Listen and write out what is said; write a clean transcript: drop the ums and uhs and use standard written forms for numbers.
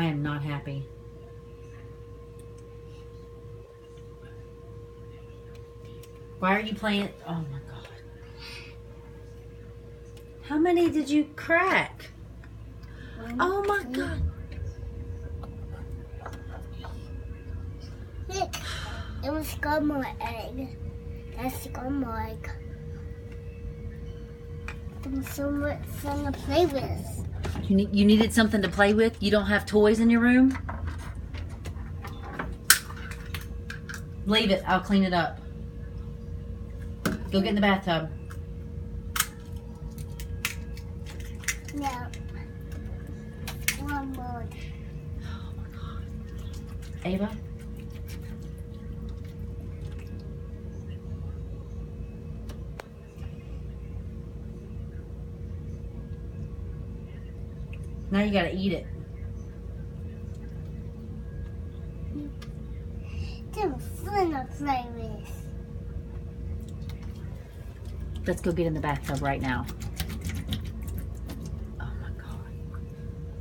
I am not happy. Why are you playing? Oh my God. How many did you crack? Oh my God. Look, it was scrambled egg. That's scrambled egg. There's so much fun to play with. You needed something to play with? You don't have toys in your room? Leave it. I'll clean it up. Go get in the bathtub. No. One more. Oh my God. Ava? Now you gotta eat it. There's fun to play with. Let's go get in the bathtub right now.